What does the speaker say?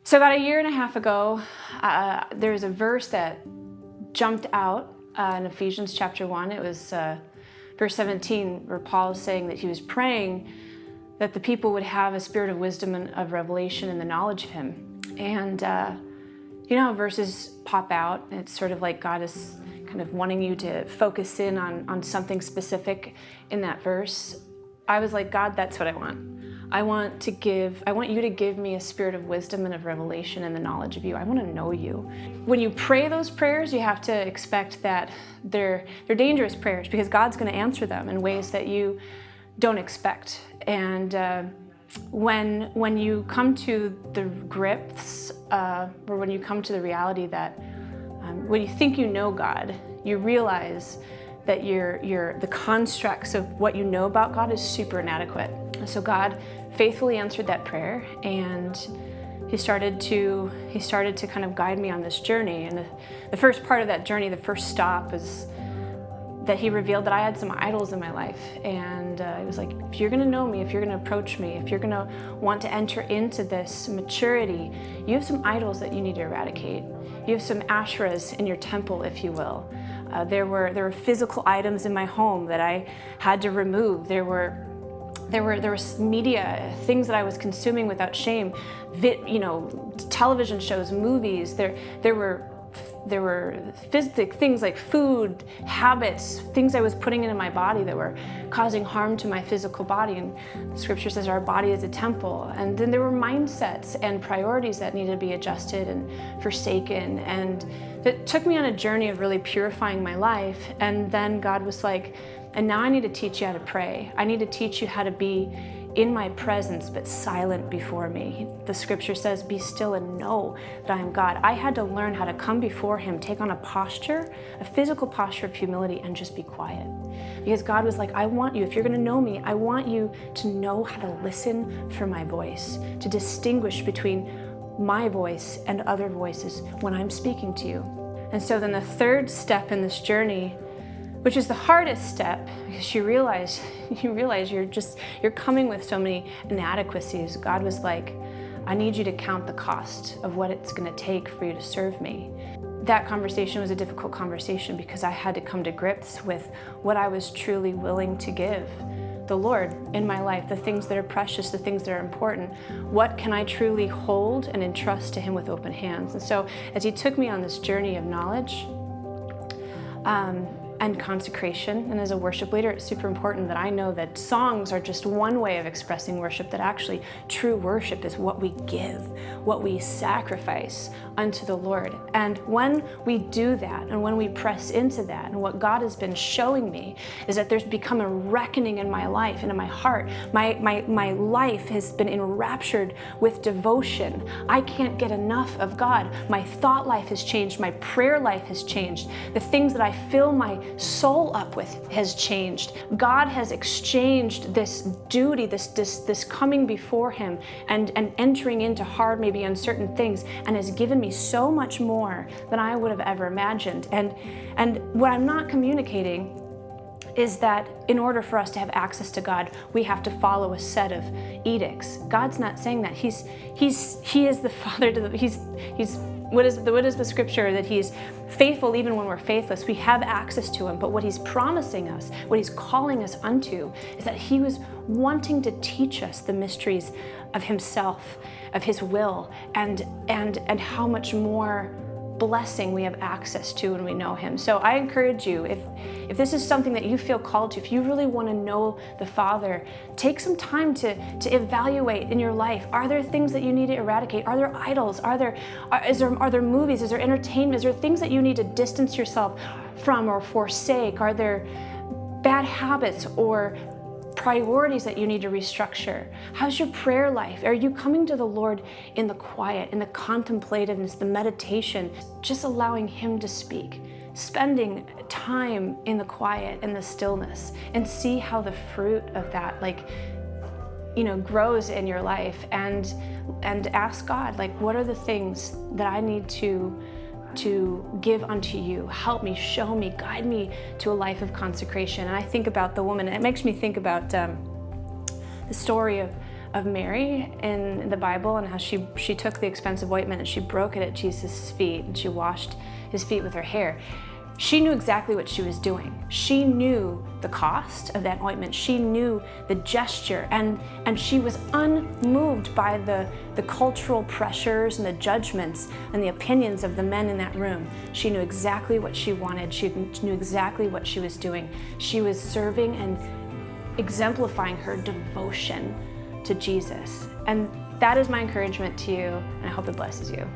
So about a year and a half ago, there was a verse that jumped out in Ephesians chapter 1. It was verse 17, where Paul is saying that he was praying that the people would have a spirit of wisdom and of revelation and the knowledge of him. And you know how verses pop out? It's sort of like God is kind of wanting you to focus in on something specific in that verse. I was like, God, that's what I want. I want you to give me a spirit of wisdom and of revelation and the knowledge of you. I want to know you. When you pray those prayers, you have to expect that they're dangerous prayers, because God's going to answer them in ways that you don't expect. And when you come to the grips, or when you come to the reality that when you think you know God, you realize that the constructs of what you know about God is super inadequate. So God faithfully answered that prayer, and he started to kind of guide me on this journey. And the first part of that journey, the first stop, is that he revealed that I had some idols in my life. And he was like, if you're gonna know me, if you're gonna approach me, if you're gonna want to enter into this maturity, you have some idols that you need to eradicate. You have some asherahs in your temple, if you will. There were physical items in my home that I had to remove. There was media, things that I was consuming without shame, television shows, movies. There were physical things like food, habits, things I was putting into my body that were causing harm to my physical body. And the scripture says our body is a temple. And then there were mindsets and priorities that needed to be adjusted and forsaken. And it took me on a journey of really purifying my life. And then God was like, and now I need to teach you how to pray. I need to teach you how to be in my presence, but silent before me. The scripture says, be still and know that I am God. I had to learn how to come before him, take on a posture, a physical posture of humility, and just be quiet. Because God was like, I want you, if you're gonna know me, I want you to know how to listen for my voice, to distinguish between my voice and other voices when I'm speaking to you. And so then the third step in this journey, which is the hardest step, because you realize you're coming with so many inadequacies. God was like, I need you to count the cost of what it's going to take for you to serve me. That conversation was a difficult conversation, because I had to come to grips with what I was truly willing to give the Lord in my life, the things that are precious, the things that are important. What can I truly hold and entrust to him with open hands? And so as he took me on this journey of knowledge, and consecration. And as a worship leader, it's super important that I know that songs are just one way of expressing worship, that actually true worship is what we give, what we sacrifice unto the Lord. And when we do that, and when we press into that, and what God has been showing me is that there's become a reckoning in my life and in my heart. My life has been enraptured with devotion. I can't get enough of God. My thought life has changed. My prayer life has changed. The things that I fill my soul up with has changed. God has exchanged this duty, this coming before him and entering into hard, maybe uncertain things, and has given me so much more than I would have ever imagined. And what I'm not communicating is that in order for us to have access to God, we have to follow a set of edicts. God's not saying that. He is the Father to what is the scripture? That he's faithful even when we're faithless. We have access to him, but what he's promising us, what he's calling us unto, is that he was wanting to teach us the mysteries of himself, of his will, and how much more blessing we have access to when we know him. So I encourage you, if this is something that you feel called to, if you really want to know the Father, take some time to evaluate in your life. Are there things that you need to eradicate? Are there idols? Are there movies? Is there entertainment? Is there things that you need to distance yourself from or forsake? Are there bad habits or priorities that you need to restructure? How's your prayer life? Are you coming to the Lord in the quiet, in the contemplativeness, the meditation, just allowing him to speak, spending time in the quiet and the stillness, and see how the fruit of that grows in your life, and ask God, what are the things that I need to give unto you? Help me, show me, guide me to a life of consecration. And I think about the woman, and it makes me think about the story of Mary in the Bible and how she took the expensive ointment and she broke it at Jesus' feet and she washed his feet with her hair. She knew exactly what she was doing. She knew the cost of that ointment. She knew the gesture, and she was unmoved by the cultural pressures and the judgments and the opinions of the men in that room. She knew exactly what she wanted. She knew exactly what she was doing. She was serving and exemplifying her devotion to Jesus. And that is my encouragement to you, and I hope it blesses you.